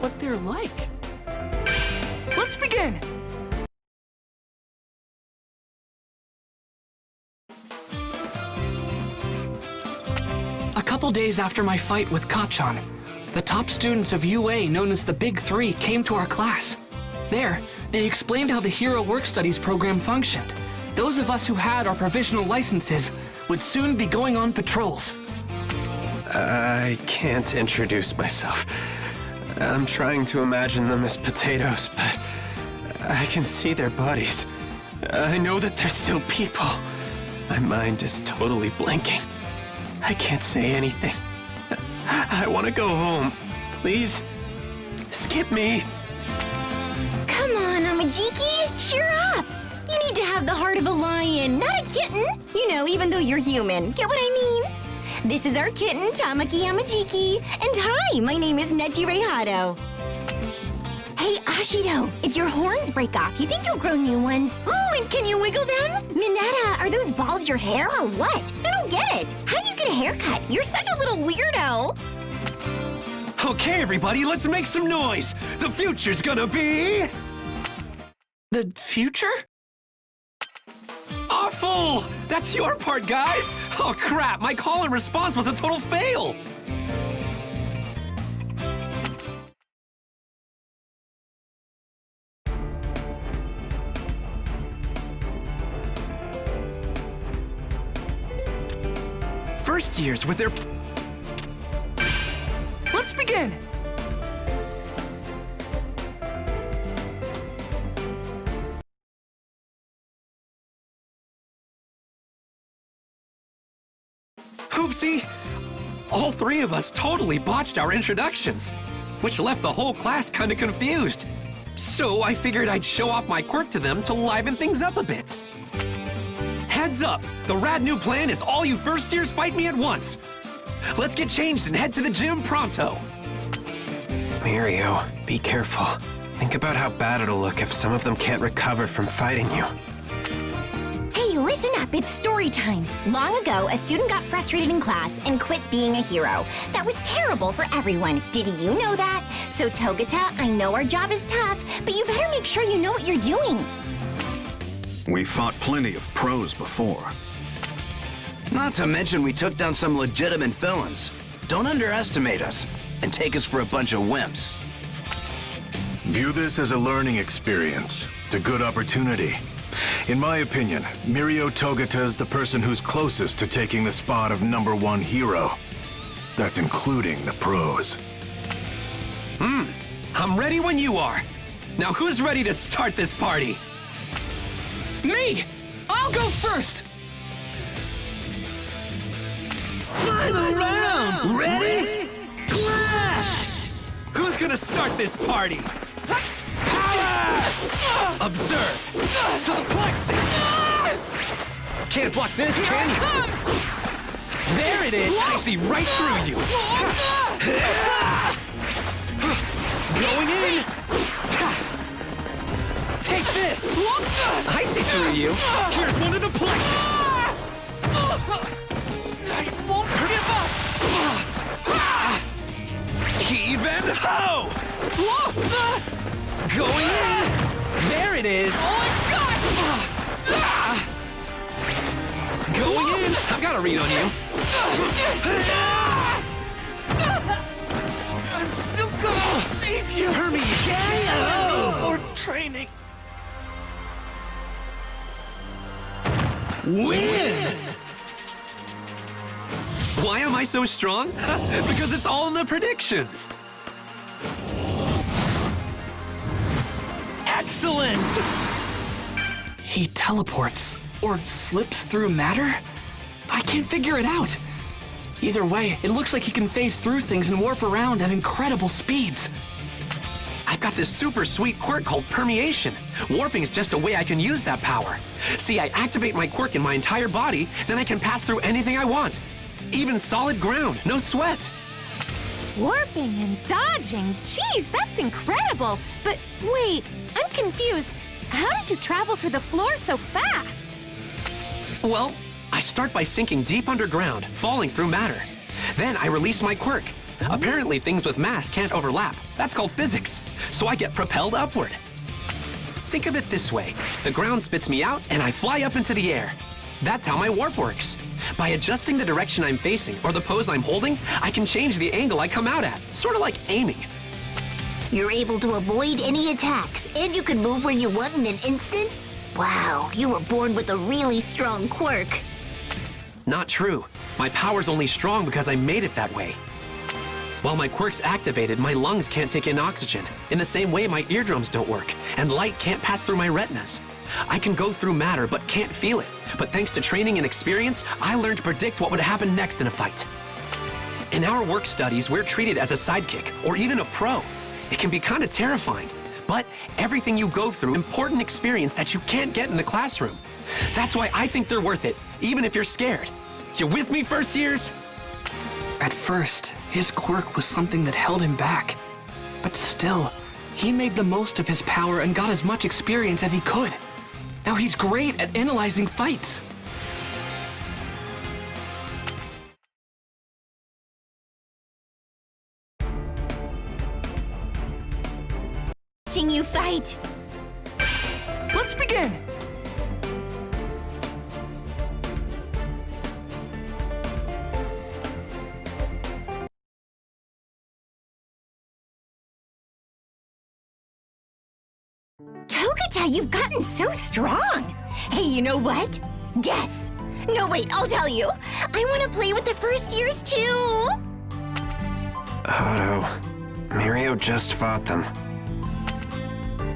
out what they're like. Let's begin! A couple days after my fight with Kacchan, the top students of UA, known as the Big Three, came to our class. There, they explained how the Hero Work Studies program functioned. Those of us who had our provisional licenses would soon be going on patrols. I can't introduce myself. I'm trying to imagine them as potatoes, but I can see their bodies. I know that they're still people. My mind is totally blanking. I can't say anything. I want to go home. Please, skip me. Come on, Amajiki, cheer up. You need to have the heart of a lion, not a kitten. You know, even though you're human. Get what I mean? This is our kitten, Tamaki Amajiki. And hi, my name is Nejire Hado. Hey, Ashido, if your horns break off, you think you'll grow new ones? Ooh, and can you wiggle them? Mineta, are those balls your hair or what? I don't get it. How do you get a haircut? You're such a little weirdo. Okay, everybody, let's make some noise. The future's gonna be... The future? awful! That's your part, guys! Oh, crap, my call and response was a total fail! First years with their... Let's begin! Oopsie! All three of us totally botched our introductions, which left the whole class kinda confused. So I figured I'd show off my quirk to them to liven things up a bit. Heads up! The rad new plan is all you first years fight me at once! Let's get changed and head to the gym pronto! Mirio, be careful. Think about how bad it'll look if some of them can't recover from fighting you. Hey, listen up, it's story time. Long ago, a student got frustrated in class and quit being a hero. That was terrible for everyone. Did you know that? So Togata, I know our job is tough, but you better make sure you know what you're doing. We fought plenty of pros before. Not to mention we took down some legitimate villains. Don't underestimate us and take us for a bunch of wimps. View this as a learning experience. It's a good opportunity. In my opinion, Mirio Togata is the person who's closest to taking the spot of #1 hero. That's including the pros. I'm ready when you are. Now who's ready to start this party? Me! I'll go first! Final round! Ready? Clash! Who's gonna start this party? Power! Observe! To the plexus! Can't block this, can you? There it is! I see right through you! Going in! Take this! I see through you! Here's one to the plexus! I won't give up! Heave and ho! Going in! There it is! Oh my god! Going in! I've got a read on you! I'm still gonna save you! Permy! More training! Win! Why am I so strong? Because it's all in the predictions! Excellent! He teleports, or slips through matter? I can't figure it out. Either way, it looks like he can phase through things and warp around at incredible speeds. I've got this super sweet quirk called permeation. Warping is just a way I can use that power. See, I activate my quirk in my entire body, then I can pass through anything I want. Even solid ground, no sweat. Warping and dodging, geez, that's incredible. But wait, I'm confused. How did you travel through the floor so fast? Well, I start by sinking deep underground, falling through matter. Then I release my quirk. Apparently, things with mass can't overlap. That's called physics. So I get propelled upward. Think of it this way. The ground spits me out, and I fly up into the air. That's how my warp works. By adjusting the direction I'm facing or the pose I'm holding, I can change the angle I come out at, sort of like aiming. You're able to avoid any attacks, and you can move where you want in an instant? Wow, you were born with a really strong quirk. Not true. My power's only strong because I made it that way. While my quirk's activated, my lungs can't take in oxygen. In the same way, my eardrums don't work, and light can't pass through my retinas. I can go through matter, but can't feel it. But thanks to training and experience, I learned to predict what would happen next in a fight. In our work studies, we're treated as a sidekick, or even a pro. It can be kind of terrifying. But everything you go through, important experience that you can't get in the classroom. That's why I think they're worth it, even if you're scared. You with me, first years? At first, his quirk was something that held him back. But still, he made the most of his power and got as much experience as he could. Now he's great at analyzing fights. Watching you fight. Let's begin! Togata, you've gotten so strong. Hey, you know what? Guess. No, wait, I'll tell you. I want to play with the first years too. Otto, Mirio just fought them.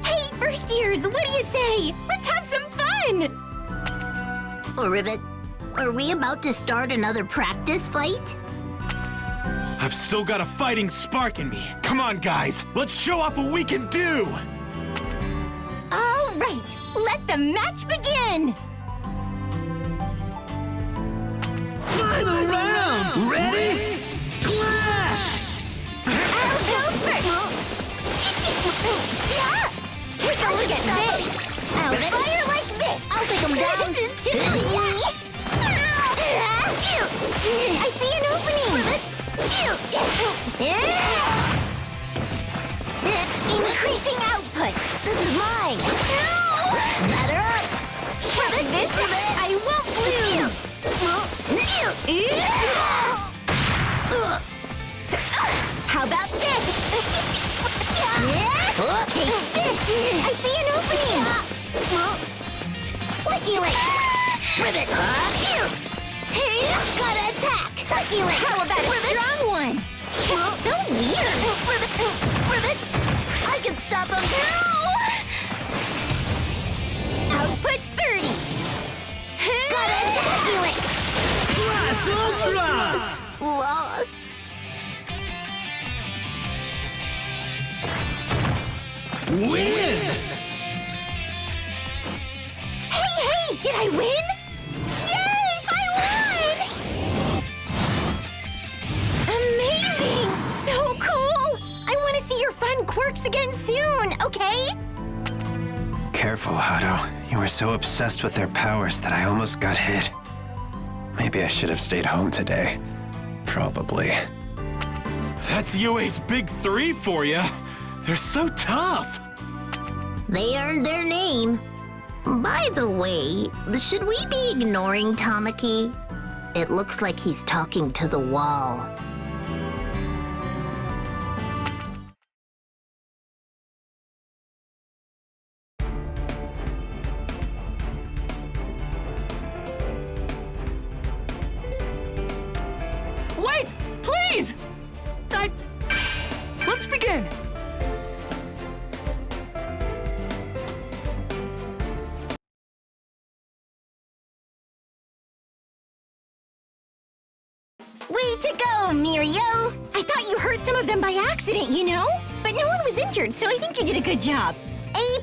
Hey, first years, what do you say? Let's have some fun. Ribbit, are we about to start another practice fight? I've still got a fighting spark in me. Come on, guys. Let's show off what we can do. All right, let the match begin. Final round! Ready? Clash! I'll go first. Take a look at this. I'll fire like this. I'll take him down. This is typically me. I see an opening. Increasing output. This is mine. No! Batter up. Check this. I won't lose. How about this? Take this. I see an opening. Licky lick. Ribbit. Gotta attack. Licky lick. How about a strong one? Check, so weird. Ribbit. I can stop him. No! Output 30. Gotta attack you lick. Class Ultra! Lost. Win! Hey, did I win? Yay, I won! Amazing! So cool! I want to see your fun quirks again soon, okay? Careful, Otto. You were so obsessed with their powers that I almost got hit. Maybe I should have stayed home today. Probably. That's UA's big three for you. They're so tough. They earned their name. By the way, should we be ignoring Tamaki? It looks like he's talking to the wall. Wait! Please! Let's begin! Way to go, Mirio! I thought you hurt some of them by accident, you know? But no one was injured, so I think you did a good job. A+.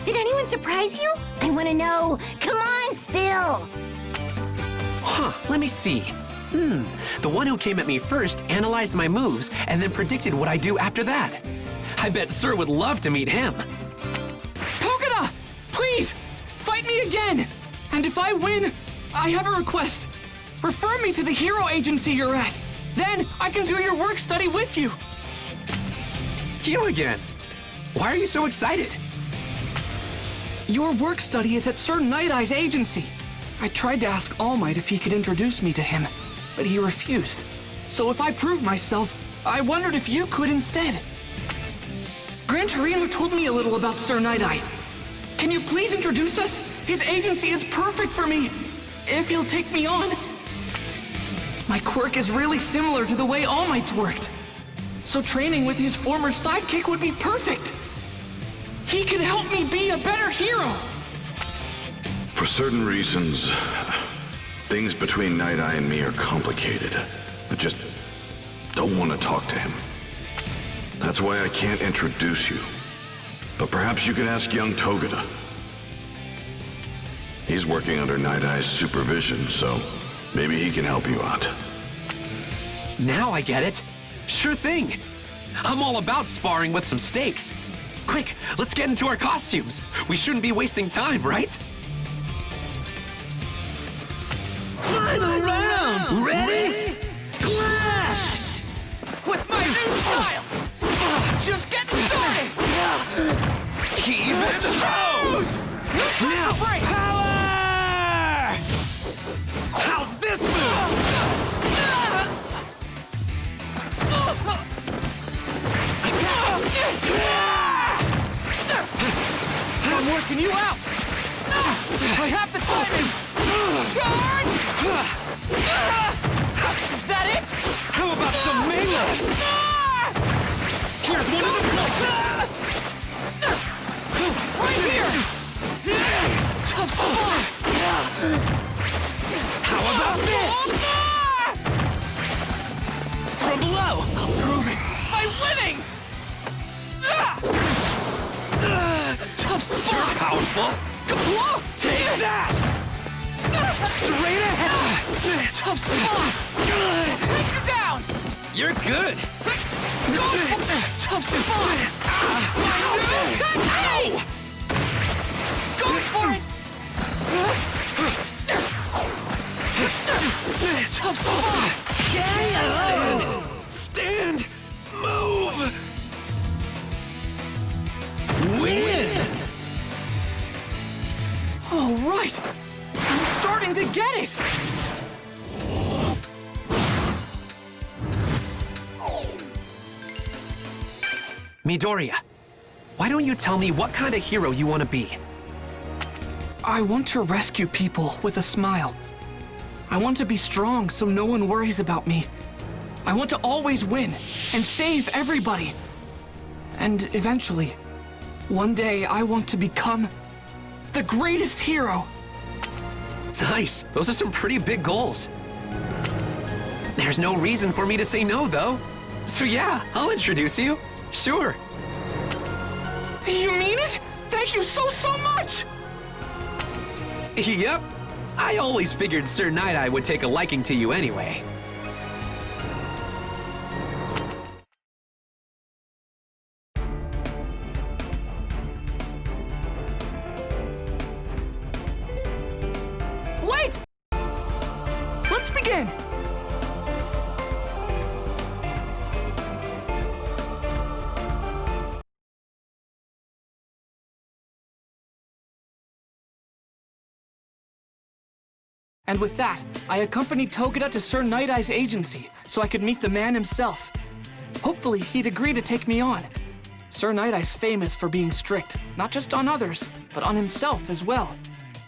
Did anyone surprise you? I want to know. Come on, spill! Huh, let me see. The one who came at me first analyzed my moves and then predicted what I'd do after that. I bet Sir would love to meet him. Togata! Please! Fight me again! And if I win, I have a request. Refer me to the hero agency you're at. Then I can do your work study with you. You again. Why are you so excited? Your work study is at Sir Night Eye's agency. I tried to ask All Might if he could introduce me to him, but he refused. So if I prove myself, I wondered if you could instead. Gran Torino told me a little about Sir Night Eye. Can you please introduce us? His agency is perfect for me, if he'll take me on. My quirk is really similar to the way All Might's worked. So training with his former sidekick would be perfect. He can help me be a better hero. For certain reasons, things between Night Eye and me are complicated. I just don't want to talk to him. That's why I can't introduce you. But perhaps you can ask young Togata. He's working under Night Eye's supervision, so maybe he can help you out. Now I get it. Sure thing. I'm all about sparring with some stakes. Quick, let's get into our costumes. We shouldn't be wasting time, right? Final round! Ready? Clash! With my new style! Just getting started! Even Shoot! Now, Power! How's this move? I'm working you out! I have the timing! Charge! Is that it? How about some melee? Here's one of the places! Right here! Tough spot! How about this? From below! I'll prove it! I'm winning! Tough spot! You're powerful! Whoa! Take that! Straight ahead! Tough spot! Take you down! You're good! Tough spot! My new technique! Go for it! Tough spot! Stand! Stand! Move! Win! All right! I'm starting to get it! Midoriya, why don't you tell me what kind of hero you want to be? I want to rescue people with a smile. I want to be strong so no one worries about me. I want to always win and save everybody. And eventually, one day I want to become the greatest hero. Nice. Those are some pretty big goals. There's no reason for me to say no, though. So yeah, I'll introduce you. Sure. You mean it? Thank you so much! Yep. I always figured Sir Night Eye would take a liking to you anyway. Wait! Let's begin! And with that, I accompanied Togata to Sir Night Eye's agency so I could meet the man himself. Hopefully, he'd agree to take me on. Sir Night Eye's famous for being strict, not just on others, but on himself as well.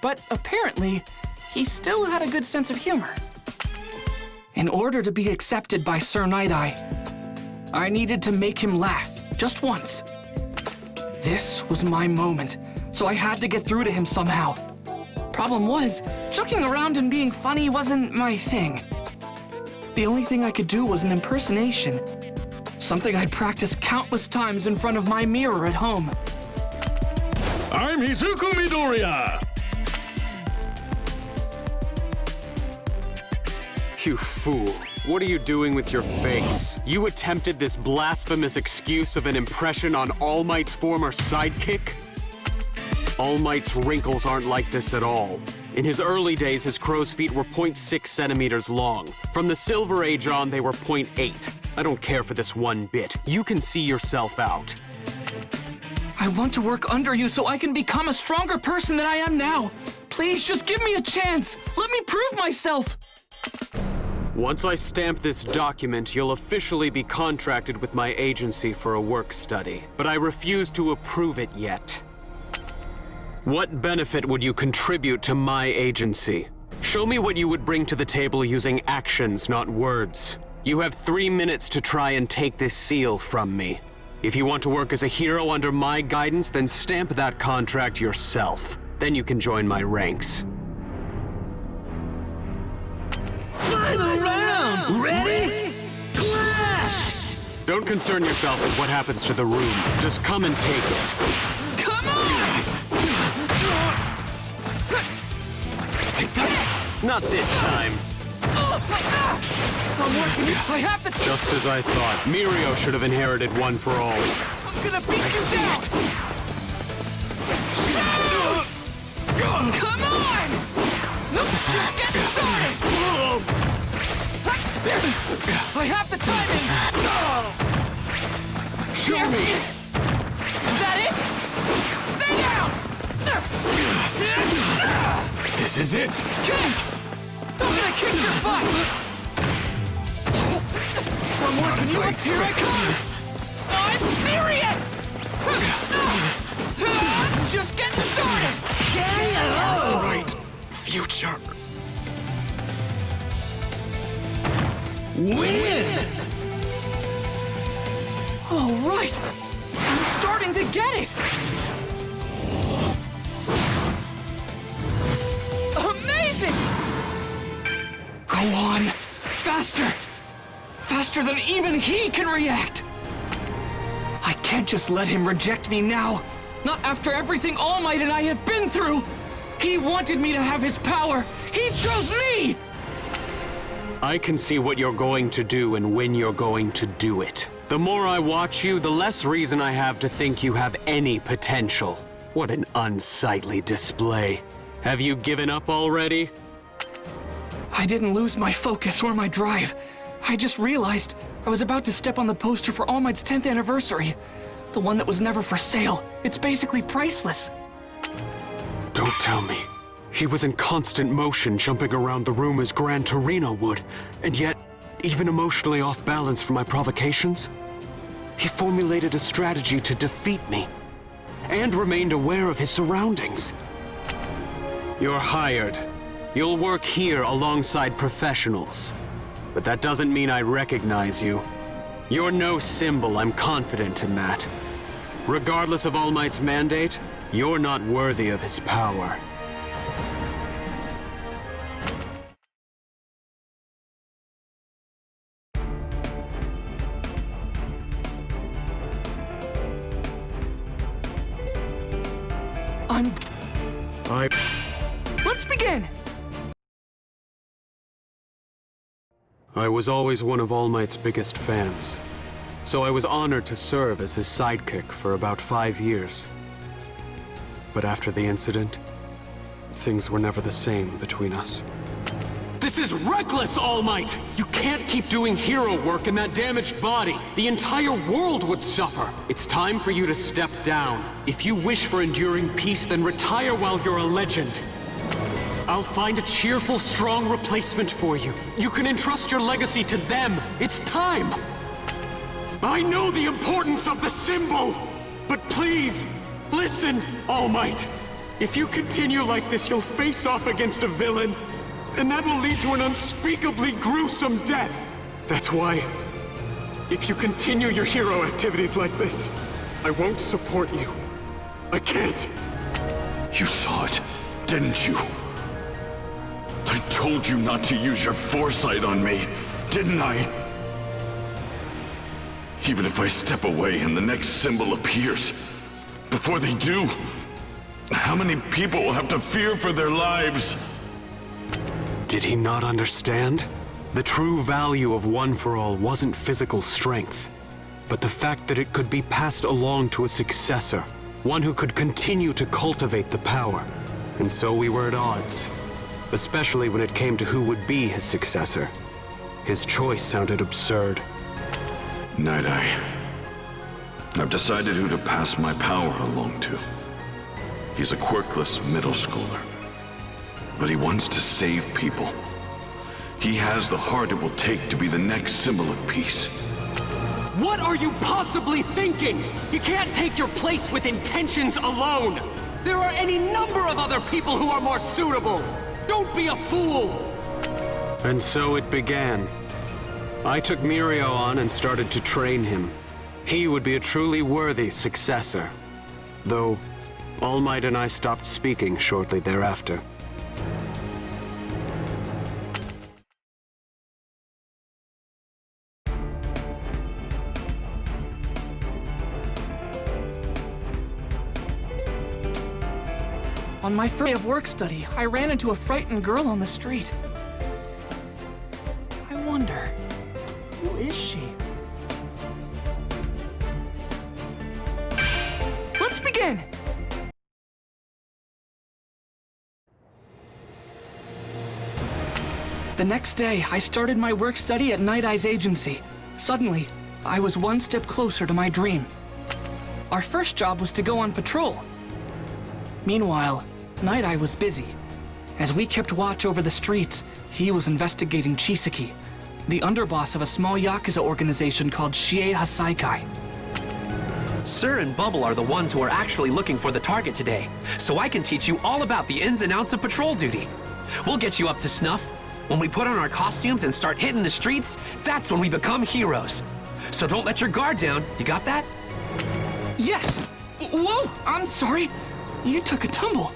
But apparently, he still had a good sense of humor. In order to be accepted by Sir Night Eye, I needed to make him laugh, just once. This was my moment, so I had to get through to him somehow. Problem was, joking around and being funny wasn't my thing. The only thing I could do was an impersonation. Something I'd practiced countless times in front of my mirror at home. I'm Izuku Midoriya! You fool. What are you doing with your face? You attempted this blasphemous excuse of an impression on All Might's former sidekick? All Might's wrinkles aren't like this at all. In his early days, his crow's feet were 0.6 centimeters long. From the Silver Age on, they were 0.8. I don't care for this one bit. You can see yourself out. I want to work under you so I can become a stronger person than I am now. Please, just give me a chance. Let me prove myself. Once I stamp this document, you'll officially be contracted with my agency for a work study. But I refuse to approve it yet. What benefit would you contribute to my agency? Show me what you would bring to the table using actions, not words. You have 3 minutes to try and take this seal from me. If you want to work as a hero under my guidance, then stamp that contract yourself. Then you can join my ranks. Final round! Ready? Clash! Don't concern yourself with what happens to the room. Just come and take it. Come on! Take that! Not this time. I have to... Just as I thought. Mirio should have inherited One for All. I'm gonna beat you down! Shoot! Come on! No, just get started! I have the timing! Show me! Is that it? Stay down! This is it! I'm gonna kick your butt! One more, can you look? Here I come! I'm serious! Just getting started! Right future. Win! All right! I'm starting to get it! Amazing! Go on! Faster! Faster than even he can react! I can't just let him reject me now! Not after everything All Might and I have been through! He wanted me to have his power! He chose me! I can see what you're going to do and when you're going to do it. The more I watch you, the less reason I have to think you have any potential. What an unsightly display. Have you given up already? I didn't lose my focus or my drive. I just realized I was about to step on the poster for All Might's 10th anniversary. The one that was never for sale. It's basically priceless. Don't tell me. He was in constant motion, jumping around the room as Gran Torino would, and yet, even emotionally off balance from my provocations? He formulated a strategy to defeat me, and remained aware of his surroundings. You're hired. You'll work here alongside professionals. But that doesn't mean I recognize you. You're no symbol, I'm confident in that. Regardless of All Might's mandate, you're not worthy of his power. Let's begin! I was always one of All Might's biggest fans, so I was honored to serve as his sidekick for about 5 years. But after the incident, things were never the same between us. This is reckless, All Might! You can't keep doing hero work in that damaged body. The entire world would suffer. It's time for you to step down. If you wish for enduring peace, then retire while you're a legend. I'll find a cheerful, strong replacement for you. You can entrust your legacy to them. It's time! I know the importance of the symbol! But please, listen, All Might. If you continue like this, you'll face off against a villain, and that will lead to an unspeakably gruesome death. That's why, if you continue your hero activities like this, I won't support you. I can't. You saw it, didn't you? I told you not to use your foresight on me, didn't I? Even if I step away and the next symbol appears, before they do, how many people will have to fear for their lives? Did he not understand? The true value of One for All wasn't physical strength, but the fact that it could be passed along to a successor, one who could continue to cultivate the power. And so we were at odds. especially when it came to who would be his successor. His choice sounded absurd. Night Eye. I've decided who to pass my power along to. He's a quirkless middle schooler, but he wants to save people. He has the heart it will take to be the next symbol of peace. What are you possibly thinking? You can't take your place with intentions alone. There are any number of other people who are more suitable. Don't be a fool. And so it began. I took Mirio on and started to train him. He would be a truly worthy successor. Though, All Might and I stopped speaking shortly thereafter. On my first day of work study, I ran into a frightened girl on the street. I wonder, who is she? Let's begin! The next day, I started my work study at Night Eye's agency. Suddenly, I was one step closer to my dream. Our first job was to go on patrol. Meanwhile, Night Eye was busy. As we kept watch over the streets, he was investigating Chisaki, the underboss of a small Yakuza organization called Shie Hasaikai. Sir and Bubble are the ones who are actually looking for the target today, so I can teach you all about the ins and outs of patrol duty. We'll get you up to snuff. When we put on our costumes and start hitting the streets, that's when we become heroes. So don't let your guard down, you got that? Yes! Whoa! I'm sorry! You took a tumble.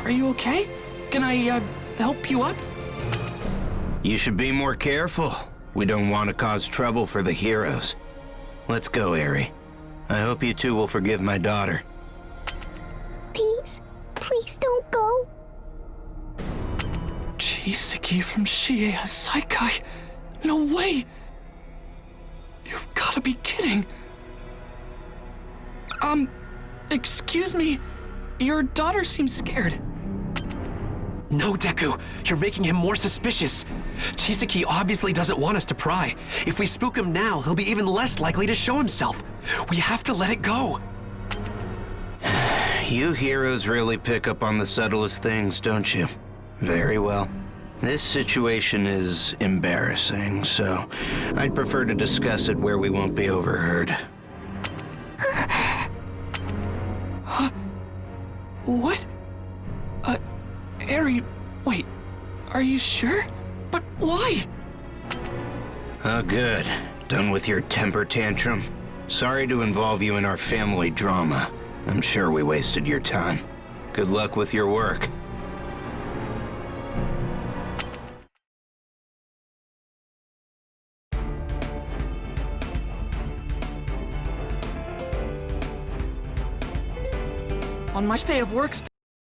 Are you okay? Can I, help you up? You should be more careful. We don't want to cause trouble for the heroes. Let's go, Eri. I hope you two will forgive my daughter. Please, please don't go. Chisaki from Shie Hasaikai? No way! You've gotta be kidding. Excuse me. Your daughter seems scared. No, Deku, you're making him more suspicious. Chisaki obviously doesn't want us to pry. If we spook him now, he'll be even less likely to show himself. We have to let it go. You heroes really pick up on the subtlest things, don't you? Very well. This situation is embarrassing, so I'd prefer to discuss it where we won't be overheard. What? Eri, wait, are you sure? But why? Oh, good. Done with your temper tantrum? Sorry to involve you in our family drama. I'm sure we wasted your time. Good luck with your work. On my day of work